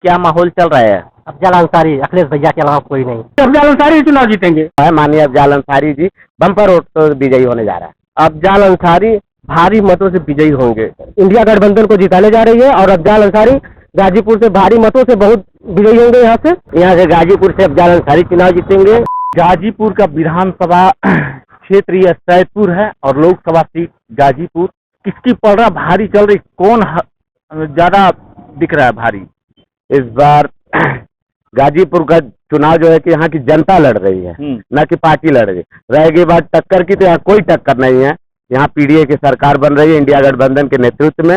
क्या माहौल चल रहा है? अफजल अंसारी, अखिलेश भैया के अलावा कोई नहीं। अफजल अंसारी चुनाव जीतेंगे। माननीय अफजल अंसारी जी बम्पर वोट तो विजयी होने जा रहा है। अफजल अंसारी भारी मतों से विजयी होंगे। इंडिया गठबंधन को जिताने जा रही है और अफजल अंसारी गाजीपुर से भारी मतों से बहुत विजयी होंगे। यहाँ से गाजीपुर से अफजल अंसारी चुनाव जीतेंगे। गाजीपुर का विधानसभा क्षेत्र यह सैदपुर है और लोकसभा सीट गाजीपुर। किसकी पलड़ा भारी चल रही, कौन ज्यादा दिख रहा है भारी? इस बार गाजीपुर का चुनाव जो है कि यहाँ की जनता लड़ रही है, न कि पार्टी लड़ रही है। रहेगी बात टक्कर की, तो यहाँ कोई टक्कर नहीं है। यहाँ पीडीए की सरकार बन रही है इंडिया गठबंधन के नेतृत्व में,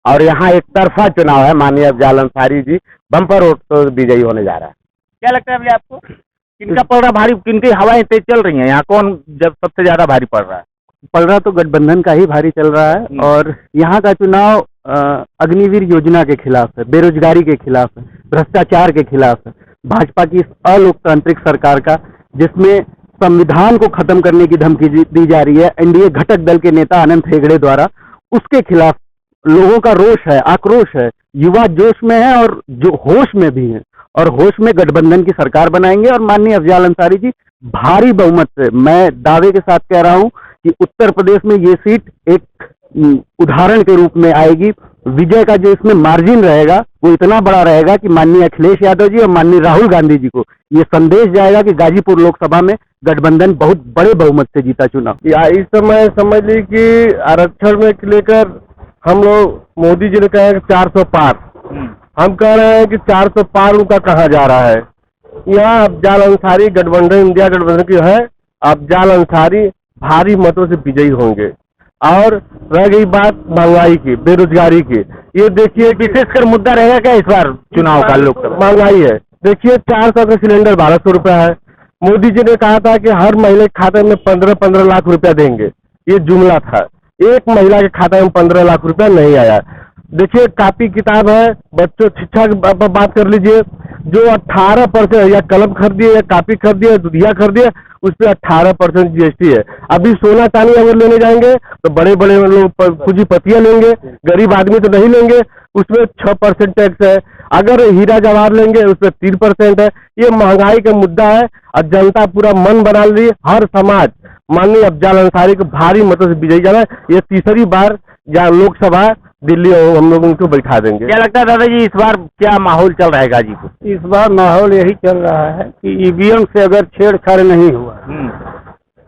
और यहाँ एक तरफा चुनाव है। माननीय अफजल अंसारी जी बम्पर वोट तो विजयी होने जा रहा है। क्या लगता है अभी आपको, किनका पलड़ा भारी, किनकी हवाएं तेज चल रही हैं? यहाँ कौन जब सबसे ज्यादा भारी पड़ रहा है? पलड़ा तो गठबंधन का ही भारी चल रहा है। और यहाँ का चुनाव अग्निवीर योजना के खिलाफ है, बेरोजगारी के खिलाफ है, भ्रष्टाचार के खिलाफ है, भाजपा की इस अलोकतांत्रिक सरकार का, जिसमें संविधान को खत्म करने की धमकी दी जा रही है एनडीए घटक दल के नेता अनंत हेगड़े द्वारा। उसके खिलाफ लोगों का रोष है, आक्रोश है, युवा जोश में है और जो होश में भी है, और होश में गठबंधन की सरकार बनाएंगे। और माननीय अफजल अंसारी जी भारी बहुमत से, मैं दावे के साथ कह रहा हूं कि उत्तर प्रदेश में ये सीट एक उदाहरण के रूप में आएगी। विजय का जो इसमें मार्जिन रहेगा वो इतना बड़ा रहेगा कि माननीय अखिलेश यादव जी और माननीय राहुल गांधी जी को ये संदेश जाएगा कि गाजीपुर लोकसभा में गठबंधन बहुत बड़े बहुमत से जीता चुनाव। इस समय समझ ली कि आरक्षण में लेकर हम लोग, मोदी जी ने कहा है 400 पार, हम कह रहे हैं कि 400 पार उनका कहा जा रहा है। यहाँ अफजल अंसारी गठबंधन, इंडिया गठबंधन की है, अफजल अंसारी भारी मतों से विजयी होंगे। और रह गई बात महंगाई की, बेरोजगारी की, ये देखिए विशेषकर मुद्दा रहेगा क्या इस बार चुनाव का? लोकसभा महंगाई है। देखिए 400 का सिलेंडर 1200 रुपया है। मोदी जी ने कहा था कि हर महीने के खाते में 15-15 लाख रुपया देंगे, ये जुमला था। एक महिला के खाते में 15 लाख रुपया नहीं आया। देखिए कापी किताब है, बच्चों शिक्षा की बात कर लीजिए, जो 18% या कलम खरीदिए या कापी खरीदिए, दुधिया खरीदिए, उस पर 18% जीएसटी है। अभी सोना चांदी अगर लेने जाएंगे तो बड़े बड़े लोग पूंजीपतियां लेंगे, गरीब आदमी तो नहीं लेंगे, उसमें 6% टैक्स है। अगर हीरा जवाहर लेंगे उसमें 3% है। ये महंगाई का मुद्दा है और जनता पूरा मन बना ली। हर समाज माननीय अफजल अंसारी को भारी मतों से विजयी जाना है। ये तीसरी बार जहाँ लोकसभा दिल्ली हम लोग उनको बैठा देंगे। क्या लगता है दादाजी इस बार क्या माहौल चल रहा है गाजीपुर? इस बार माहौल यही चल रहा है कि ईवीएम से अगर छेड़छाड़ नहीं हुआ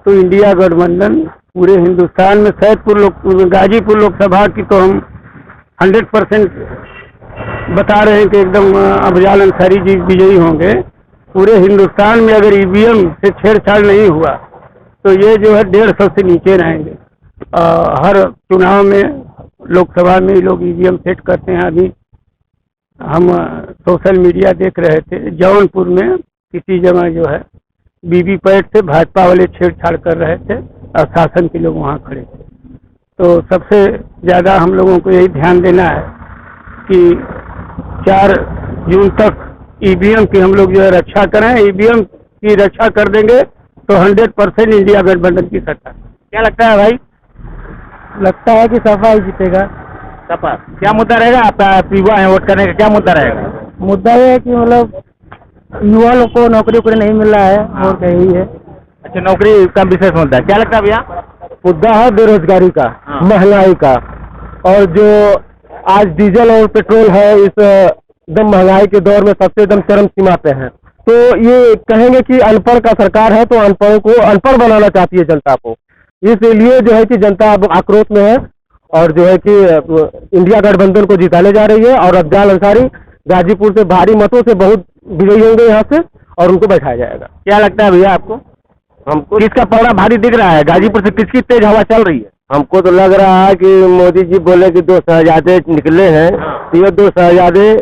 तो इंडिया गठबंधन पूरे हिंदुस्तान में गाजीपुर लोकसभा की तो हम 100% बता रहे हैं कि एकदम अफजल अंसारी जी विजयी होंगे। पूरे हिंदुस्तान में अगर ईवीएम से छेड़छाड़ नहीं हुआ तो ये जो है 150 से नीचे रहेंगे। हर चुनाव में लोकसभा में लोग ईवीएम सेट करते हैं। अभी हम सोशल मीडिया देख रहे थे, जौनपुर में किसी जगह जो है वीवीपैट से भाजपा वाले छेड़छाड़ कर रहे थे और शासन के लोग वहाँ खड़े थे। तो सबसे ज़्यादा हम लोगों को यही ध्यान देना है कि 4 जून तक ईवीएम की हम लोग जो है रक्षा करें। ईवीएम की रक्षा कर देंगे तो 100% इंडिया गठबंधन की सरकार। क्या लगता है भाई? लगता है कि सपा ही जीतेगा। सपा? क्या मुद्दा रहेगा आपका? युवा है वोट करने का, क्या मुद्दा रहेगा? मुद्दा ये है कि मतलब युवा लोग को नौकरी वोकरी नहीं मिल रहा है और यही है। अच्छा, नौकरी का विशेष मुद्दा है। क्या लगता है भैया? मुद्दा है बेरोजगारी का, महंगाई का, और जो आज डीजल और पेट्रोल है इस एकदम महंगाई के दौर में सबसे एकदम चरम सीमा पे है। तो ये कहेंगे कि अनपढ़ का सरकार है तो अनपढ़ को अनपढ़ बनाना चाहती है जनता को। इसलिए जो है कि जनता अब आक्रोश में है और जो है कि इंडिया गठबंधन को जिताने जा रही है। और अफजल अंसारी गाजीपुर से भारी मतों से बहुत विजयी होंगे यहाँ से और उनको बैठाया जाएगा। क्या लगता है भैया आपको? हमको किसका पलड़ा भारी दिख रहा है? गाजीपुर से किसकी तेज हवा चल रही है? हमको तो लग रहा है कि मोदी जी बोले कि 2 शहजादे निकले हैं, तो ये 2 शहजादे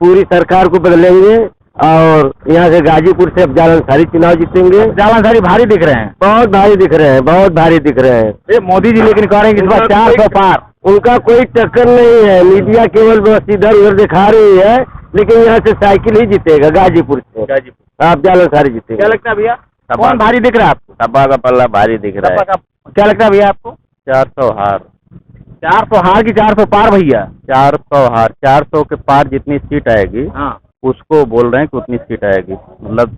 पूरी सरकार को बदलेंगे और यहाँ से गाजीपुर से अफजल अंसारी चुनाव जीतेंगे। अफजल अंसारी भारी दिख रहे हैं, बहुत भारी दिख रहे हैं, बहुत भारी दिख रहे हैं। ये मोदी जी लेकिन कह रहे हैं कि इस बार 400 पार। उनका कोई टक्कर नहीं है। मीडिया केवल बस इधर उधर दिखा रही है, लेकिन यहाँ से साइकिल ही जीतेगा गाजीपुर से। अफजल अंसारी जीतेगा। क्या लगता है भैया, कौन भारी दिख रहा है आपको? सपा का पल्ला भारी दिख रहा है। क्या लगता है भैया आपको? 400 हार। 400 हार की 400 पार भैया? 400 हार, 400 के पार जितनी सीट आएगी उसको बोल रहे हैं कि उतनी सीट आएगी, मतलब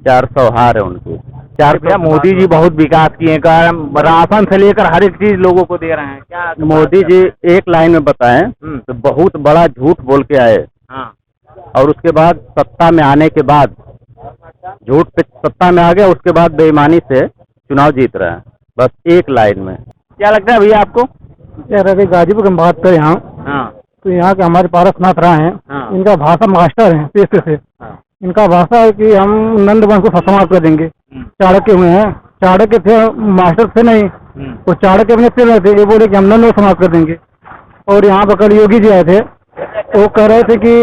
400 हार है उनकी। 400। मोदी जी बहुत विकास किए, राशन से लेकर हर एक चीज लोगों को दे रहे हैं। क्या मोदी जी एक लाइन में बताएं तो बहुत बड़ा झूठ बोल के आए, हाँ, और उसके बाद सत्ता में आने के बाद झूठ पे सत्ता में आ गया, उसके बाद बेईमानी से चुनाव जीत रहे हैं, बस एक लाइन में। क्या लगता है भैया आपको? यार अगर गाजीपुर की बात करें यहाँ, हाँ, तो यहाँ के हमारे पारसनाथ राय हैं, हाँ, इनका भाषा मास्टर है पेशे से। हाँ, इनका भाषा है कि हम नंद वंश को समाप्त कर देंगे। चाणक्य हुए हैं, चाणक्य थे, मास्टर थे नहीं, वो चाणक्य अपने से रहे थे, ये बोले कि हम नंद वंश समाप्त कर देंगे। और यहाँ पर कल योगी जी आए थे, वो कह रहे थे कि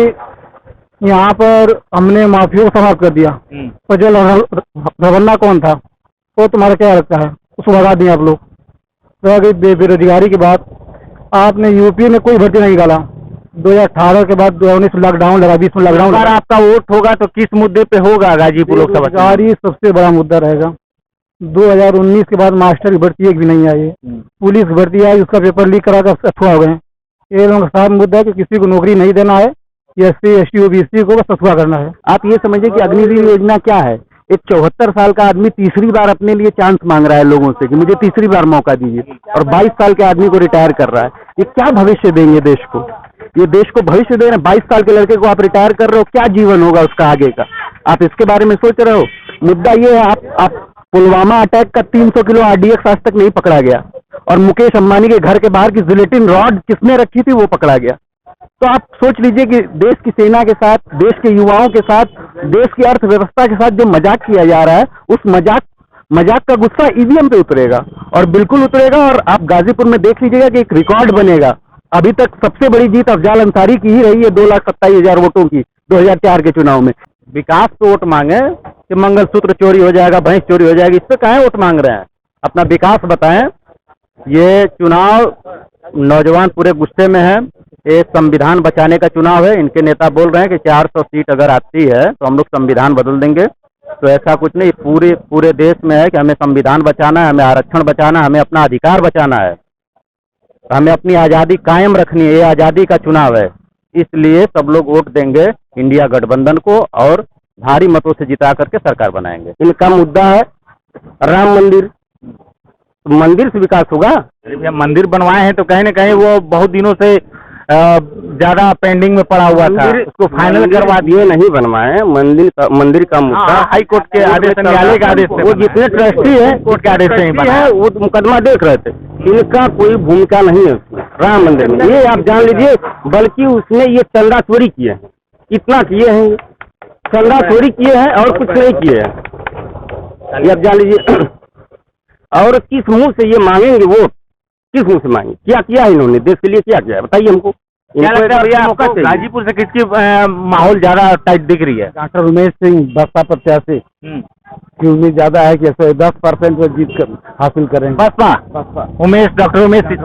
यहाँ पर हमने माफिया को समाप्त कर दिया। तो जो रवन्ना कौन था, वो तुम्हारा क्या लगता है? उसको भगा दिए आप लोग। तो बेरोजगारी की बात, आपने यूपी में कोई भर्ती नहीं निकाला। 2018 के बाद 2019 लॉकडाउन लगा, 20 में लॉकडाउन। अगर आपका वोट होगा तो किस मुद्दे पे होगा गाजीपुर लोकसभा? बेरोजगारी सबसे बड़ा मुद्दा रहेगा। 2019 के बाद मास्टर की भर्ती एक भी नहीं आई है, पुलिस की भर्ती आई, उसका पेपर लीक करा कर अफवाह हो गए। ये लोग साफ मुद्दा है कि किसी को नौकरी नहीं देना है, SC ST OBC को बस अफवाह करना है। आप ये समझिए कि अग्निवीर योजना क्या है? एक 74 साल का आदमी तीसरी बार अपने लिए चांस मांग रहा है लोगों से कि मुझे तीसरी बार मौका दीजिए, और 22 साल के आदमी को रिटायर कर रहा है। ये क्या भविष्य देंगे देश को? ये देश को भविष्य दे रहे हैं। 22 साल के लड़के को आप रिटायर कर रहे हो, क्या जीवन होगा उसका आगे का? आप इसके बारे में सोच रहे हो? मुद्दा ये है, आप पुलवामा अटैक का 300 किलो RDX आज तक नहीं पकड़ा गया, और मुकेश अंबानी के घर के बाहर की जिलेटिन रॉड किसने रखी थी वो पकड़ा गया। तो आप सोच लीजिए कि देश की सेना के साथ, देश के युवाओं के साथ, देश की अर्थव्यवस्था के साथ जो मजाक किया जा रहा है, उस मजाक का गुस्सा EVM पे उतरेगा, और बिल्कुल उतरेगा। और आप गाजीपुर में देख लीजिएगा कि एक रिकॉर्ड बनेगा। अभी तक सबसे बड़ी जीत अफजाल अंसारी की ही रही है, 2,27,000 वोटों की 2004 के चुनाव में। विकास पे वोट मांगे कि मंगलसूत्र चोरी हो जाएगा, भैंस चोरी हो जाएगी, इस पे काहे वोट मांग रहे हैं? अपना विकास बताएं। ये चुनाव नौजवान पूरे गुस्से में है, ये संविधान बचाने का चुनाव है। इनके नेता बोल रहे हैं कि 400 सीट अगर आती है तो हम लोग संविधान बदल देंगे। तो ऐसा कुछ नहीं, पूरे देश में है कि हमें संविधान बचाना है, हमें आरक्षण बचाना है, हमें अपना अधिकार बचाना है, हमें अपनी आज़ादी कायम रखनी है। ये आज़ादी का चुनाव है, इसलिए सब लोग वोट देंगे इंडिया गठबंधन को, और भारी मतों से जिता करके सरकार बनाएंगे। इनका मुद्दा है राम मंदिर, मंदिर से विकास होगा? मंदिर बनवाए हैं तो कहीं ना कहीं वो बहुत दिनों से ज्यादा पेंडिंग में पड़ा हुआ था, उसको फाइनल करवा दिए। नहीं बनवाए मंदिर का मुद्दा हाई कोर्ट के आदेश, न्यायालय के आदेश, वो जितने ट्रस्टी है कोर्ट के आदेश से ही बना है, वो मुकदमा देख रहे थे। इनका कोई भूमिका नहीं है उसमें, राम मंदिर में, ये आप जान लीजिए। बल्कि उसने ये चंदा चोरी किए हैं, कितना किए हैं, चंदा चोरी किए हैं और कुछ नहीं किए हैं, ये आप जान लीजिए। और किस मुंह से ये मांगेंगे वोट, किस मुंह से मांगेंगे? क्या किया है इन्होंने देश के लिए, क्या किया है बताइए हमको। क्या लगता है भैया आपको गाजीपुर से किसकी माहौल ज्यादा टाइट दिख रही है? डॉक्टर उमेश सिंह बसपा प्रत्याशी की उम्मीद ज्यादा है कि 10% वो जीत हासिल करेंगे। बसपा डॉक्टर उमेश सिंह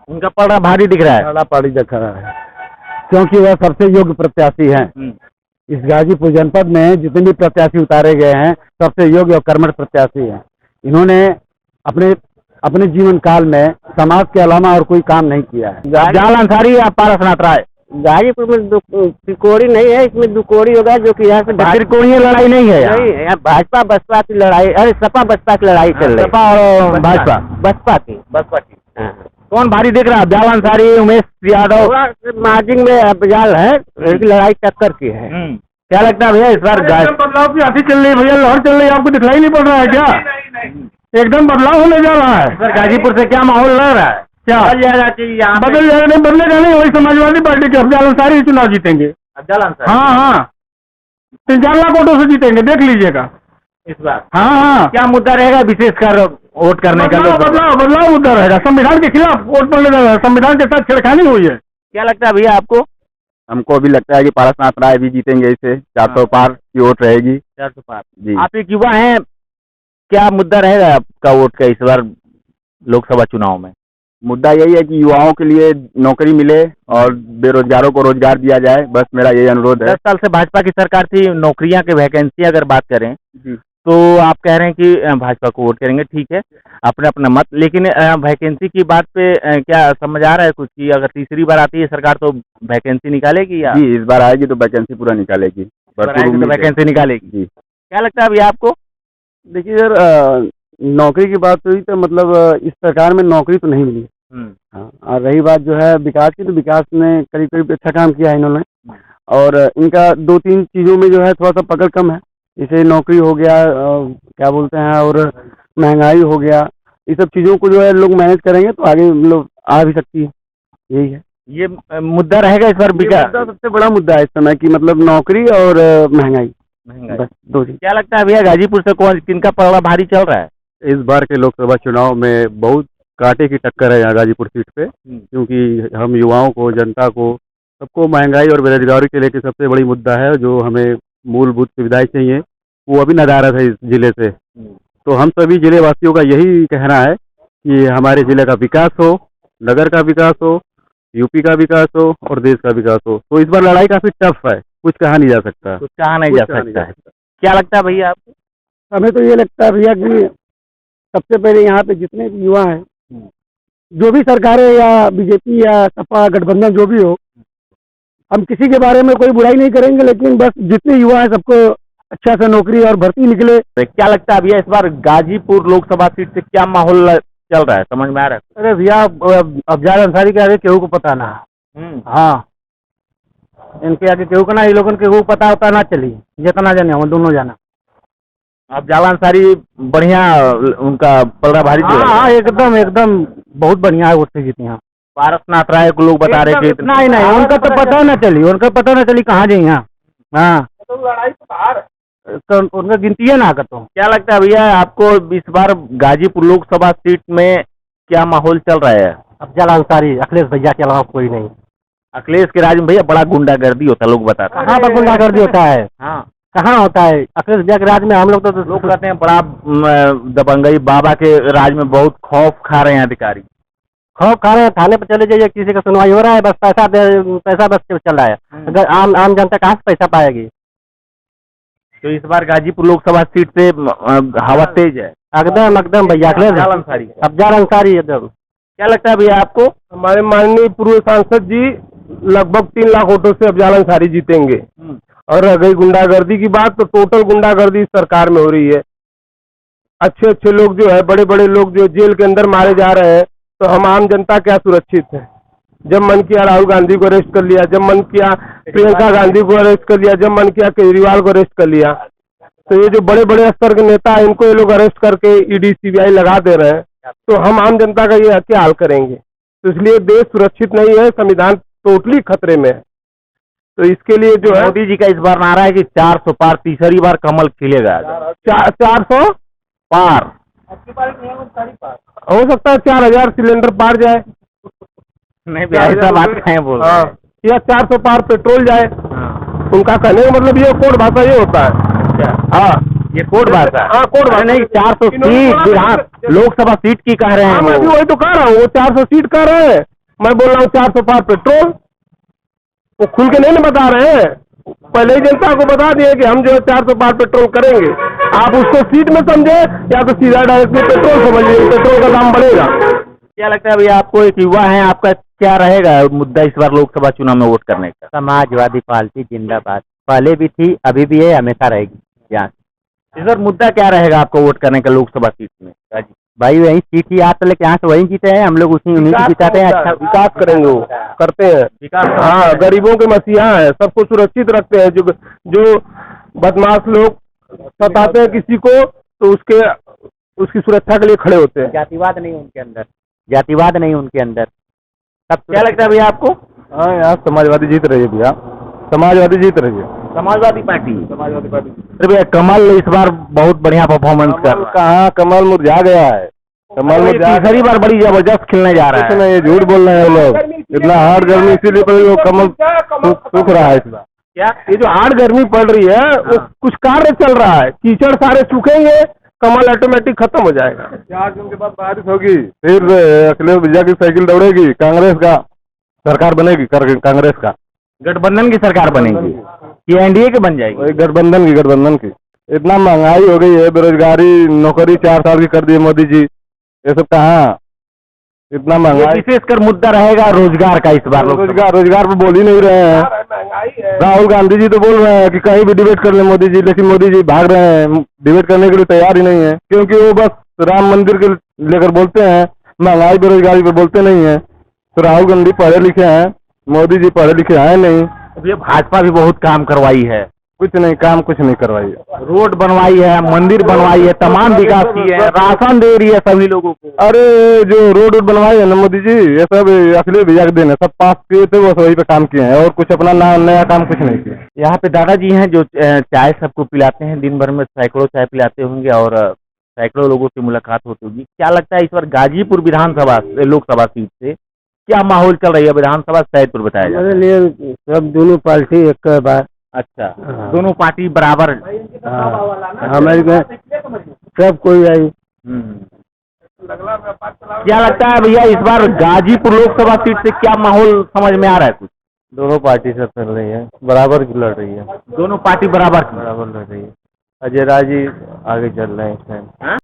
उनका पड़ा भारी दिख रहा है, भारी दिख रहा है, क्योंकि वह सबसे योग्य प्रत्याशी हैं। इस गाजीपुर जनपद में जितने भी प्रत्याशी उतारे गए हैं, सबसे योग्य और कर्मठ प्रत्याशी हैं। इन्होंने अपने जीवन काल में समाज के अलावा और कोई काम नहीं किया है। अफजाल अंसारी या पारसनाथ राय? गाजीपुर में त्रिकोणी नहीं है, इसमें दुकोड़ी होगा, जो कि यहाँ से त्रिकोणीय लड़ाई नहीं है, यहाँ भाजपा बसपा की लड़ाई, अरे सपा बसपा की लड़ाई चल रही है। सपा और भाजपा, बसपा की कौन भारी दिख रहा है? अफजाल अंसारी, उमेश यादव? मार्जिन में अफजाल है, लड़ाई टक्कर की है। क्या लगता है भैया इस बार बदलाव की आती चल रही है? भैया लहर चल रही है, आपको दिखलाई नहीं पड़ रहा है क्या? एकदम बदलाव होने जा रहा है सर। गाजीपुर से क्या माहौल लग रहा है? क्या बदल जाएगा? बदल जाएगा? नहीं बदलेगा नहीं, वही समाजवादी पार्टी के अफजाल अंसारी चुनाव जीतेंगे। अफजाल अंसारी? हाँ 3-4 लाख वोटों से जीतेंगे, देख लीजिएगा इस बार। हाँ क्या मुद्दा रहेगा विशेषकर वोट करने का? बदलाव मुद्दा रहेगा, संविधान के खिलाफ वोट पड़ने का, संविधान के साथ छेड़खानी हुई है। क्या लगता है भैया आपको? हमको भी लगता है कि पारसनाथ राय भी जीतेंगे, इसे 400 पार की वोट रहेगी। 400 पार जी। आप एक युवा हैं, क्या मुद्दा रहेगा आपका वोट का इस बार लोकसभा चुनाव में? मुद्दा यही है कि युवाओं के लिए नौकरी मिले और बेरोजगारों को रोजगार दिया जाए, बस मेरा यही अनुरोध है। 10 साल से भाजपा की सरकार थी, नौकरियां की वैकेंसी अगर बात करें जी, तो आप कह रहे हैं कि भाजपा को वोट करेंगे, ठीक है, अपने अपना मत। लेकिन वैकेंसी की बात पे क्या समझ आ रहा है कुछ कि अगर तीसरी बार आती है सरकार तो वैकेंसी निकालेगी या जी, इस बार आएगी तो वैकेंसी पूरा निकालेगी, भरपूर उम्मीद है। वैकेंसी निकालेगी? जी। क्या लगता है अभी आपको? देखिए सर, नौकरी की बात हुई तो मतलब इस सरकार में नौकरी तो नहीं मिली। हाँ, और रही बात जो है विकास की, तो विकास में करीब करीब अच्छा काम किया है इन्होंने। और इनका 2-3 चीज़ों में जो है थोड़ा सा पकड़ कम है, जैसे नौकरी हो गया, क्या बोलते हैं, और महंगाई हो गया। ये सब चीज़ों को जो है लोग मैनेज करेंगे तो आगे लोग आ भी सकती है, यही है। ये मुद्दा रहेगा इस बार विकास? सबसे बड़ा मुद्दा है इस समय की, मतलब नौकरी और महंगाई, बस 2 चीज़। क्या लगता है भैया गाजीपुर से कौन किनका पलड़ा भारी चल रहा है? इस बार के लोकसभा चुनाव में बहुत कांटे की टक्कर है यहाँ गाजीपुर सीट पे, क्योंकि हम युवाओं को, जनता को, सबको महंगाई और बेरोजगारी के लेकर सबसे बड़ी मुद्दा है। जो हमें मूलभूत सुविधाएं चाहिए वो अभी नदारद है इस जिले से। तो हम सभी जिले वासियों का यही कहना है कि हमारे जिले का विकास हो, नगर का विकास हो, यूपी का विकास हो और देश का विकास हो। तो इस बार लड़ाई काफी टफ है, कुछ कहा नहीं जा सकता। कुछ कहा नहीं जा सकता है। क्या लगता है भैया आपको? हमें तो ये लगता है भैया कि सबसे पहले यहाँ पे जितने भी युवा हैं, जो भी सरकारें या बीजेपी या सपा गठबंधन जो भी हो, हम किसी के बारे में कोई बुराई नहीं करेंगे, लेकिन बस जितने युवा हैं सबको अच्छा से नौकरी और भर्ती निकले। क्या लगता है भैया इस बार गाजीपुर लोकसभा सीट से क्या माहौल चल रहा है, समझ में आ रहा है? अरे भैया, अफजाल अंसारी के आगे केहू को पता ना। हाँ, इनके आगे केहू को ना, ये लोगन के केहू पता होता ना चली, जितना जाने हम दोनों जाना। अफजाल अंसारी बढ़िया, उनका पलड़ा भारी चल रहा है। हाँ, एकदम एकदम बहुत बढ़िया है, उससे जीती। हाँ, पारसनाथ राय को लोग बता रहे थे। नहीं नहीं, उनका तो पता ना चली, उनका पता ना चली कहाँ जाई। हाँ हाँ, तो उनका गिनती है ना कर। तो क्या लगता है भैया आपको इस बार गाजीपुर लोकसभा सीट में क्या माहौल चल रहा है? अफजाल अंसारी, अखिलेश भैया के अलावा कोई नहीं। अखिलेश के राज में भैया बड़ा गुंडागर्दी होता है, लोग बताते हैं। कहाँ पर गुंडागर्दी होता है? हाँ, कहाँ होता है? अखिलेश भैया के राज में हम लोग तो लोग कहते हैं बड़ा दबंगई, बाबा के राज में बहुत खौफ खा रहे हैं अधिकारी। खौफ खा रहे हैं, थाने पर चले जाइए, किसी का सुनवाई हो रहा है, बस पैसा बस चल रहा है। अगर आम जनता कहाँ से पैसा पाएगी? तो इस बार गाजीपुर लोकसभा सीट से हवा तेज है एकदम एकदम भैया, अफजाल अंसारी। अफजाल अंसारी एकदम। क्या लगता है भैया आपको? हमारे माननीय पूर्व सांसद जी लगभग 3 लाख वोटों से अफजाल अंसारी जीतेंगे। और रह गई गुंडागर्दी की बात, तो टोटल गुंडागर्दी सरकार में हो रही है। अच्छे अच्छे लोग जो है, बड़े बड़े लोग जो जेल के अंदर मारे जा रहे हैं, तो हम आम जनता क्या सुरक्षित है? जब मन किया राहुल गांधी को अरेस्ट कर लिया, जब मन किया प्रियंका गांधी को अरेस्ट कर लिया, जब मन किया केजरीवाल को अरेस्ट कर लिया। तो ये जो बड़े बड़े स्तर के नेता हैं, इनको ये लोग अरेस्ट करके ईडी सीबीआई लगा दे रहे हैं, तो हम आम जनता का ये क्या हाल करेंगे? तो इसलिए देश सुरक्षित नहीं है, संविधान टोटली खतरे में है। तो इसके लिए जो है मोदी जी का इस बार नारा है कि 400 पार, तीसरी बार कमल खिलेगा। 400 पार हो सकता है, 4000 सिलेंडर पार जाए। नहीं भैया, ऐसा बात कहें बोल रहे हैं। या 400 पार पेट्रोल जाए। उनका कहने का मतलब ये कोड भाषा ये होता है। हाँ, ये कोड भाषा। हाँ, कोड भाषा। नहीं, 400 सीट, हाँ, लोकसभा सीट की कह रहे हैं। मैं भी वही तो कह रहा हूँ, वो 400 सीट कह रहे हैं, मैं बोल रहा हूँ 400 पार पेट्रोल। वो खुल के नहीं बता रहे हैं, पहले ही जनता को बता दिए कि हम जो है 400 पार पेट्रोल करेंगे। आप उसको सीट में समझे या तो सीधा डायरेक्टली पेट्रोल समझिए, पेट्रोल का दाम बढ़ेगा। क्या लगता है भैया आपको, एक युवा है, आपका क्या रहेगा मुद्दा इस बार लोकसभा चुनाव में वोट करने का? समाजवादी पार्टी जिंदाबाद, पहले भी थी, अभी भी है, हमेशा रहेगी। इस बार मुद्दा क्या रहेगा आपको वोट करने का लोकसभा सीट में? भाई वही सीट ही आज तक यहाँ से वही जीते हैं, हम लोग उन्हीं को जिताते हैं। अच्छा विकास करेंगे, वो करते हैं विकास। हाँ, गरीबों के मसीहा है, सबको सुरक्षित रखते हैं। जो बदमाश लोग सताते हैं किसी को, तो उसकी सुरक्षा के लिए खड़े होते हैं। जातिवाद नहीं उनके अंदर, जातिवाद नहीं उनके अंदर। क्या लगता है भैया आपको? हाँ, यहाँ समाजवादी जीत रही है भैया, समाजवादी जीत रही है। समाजवादी पार्टी। अरे भैया, कमल इस बार बहुत बढ़िया परफॉर्मेंस कर रहा है। कहाँ कमल मुरझा गया है? कमल तीसरी बार बड़ी जबरदस्त खेलने जा रहा है। ये झूठ बोल रहे हैं लोग, इतना हार्ड गर्मी, इसीलिए वो कमल सूख रहा है इस बार। क्या ये जो हार्ड गर्मी पड़ रही है, वो कुछ कार्य चल रहा है, कीचड़ सारे सूखेंगे, कमल ऑटोमेटिक खत्म हो जाएगा। 4 जून के बाद बारिश होगी, फिर अखिलेश भैया की साइकिल दौड़ेगी, कांग्रेस का सरकार बनेगी, कांग्रेस का गठबंधन की सरकार बनेगी कि एनडीए के बन जाएगी? गठबंधन की इतना महंगाई हो गई है, बेरोजगारी, नौकरी 4 साल की कर दी है मोदी जी, ये सब कहाँ, इतना ये महंगाई। विशेषकर मुद्दा रहेगा रोजगार का इस बार लोकसभा। रोजगार पे बोल ही नहीं रहे हैं। राहुल गांधी जी तो बोल रहे हैं कि कहीं भी डिबेट कर ले मोदी जी, लेकिन मोदी जी भाग रहे हैं, डिबेट करने के लिए तैयार ही नहीं है, क्योंकि वो बस राम मंदिर के लेकर बोलते हैं, महंगाई बेरोजगारी पे बोलते नहीं है। तो राहुल गांधी पढ़े लिखे हैं, मोदी जी पढ़े लिखे हैं नहीं, अब ये भाजपा भी बहुत काम करवाई है, कुछ नहीं, काम कुछ नहीं करवाई। रोड बनवाई है, मंदिर बनवाई है, तमाम विकास किए हैं, राशन दे रही है सभी लोगों को। अरे जो रोड बनवाए है ना मोदी जी, ये सब असली भैया के दिन है, सब पास किए थे वो वही पे काम किए हैं, और कुछ अपना नया काम कुछ नहीं किया। यहाँ पे दादाजी हैं जो चाय सबको पिलाते हैं, दिन भर में सैकड़ों चाय पिलाते होंगे और सैकड़ों लोगों से मुलाकात होती होगी। क्या लगता है इस बार गाजीपुर विधानसभा लोकसभा सीट से क्या माहौल चल रही है? विधानसभा सैदपुर बताया जाए। हमारे लिए सब दोनों पार्टी एक बार अच्छा, दोनों पार्टी बराबर। हमारे में सब कोई आई। क्या लगता है भैया इस बार गाजीपुर लोकसभा सीट से क्या माहौल समझ में आ रहा है? कुछ दोनों पार्टी से चल रही है, बराबर की लड़ रही है, दोनों पार्टी बराबर बराबर लड़ रही है। अजय राज जी आगे चल रहे हैं इस टाइम।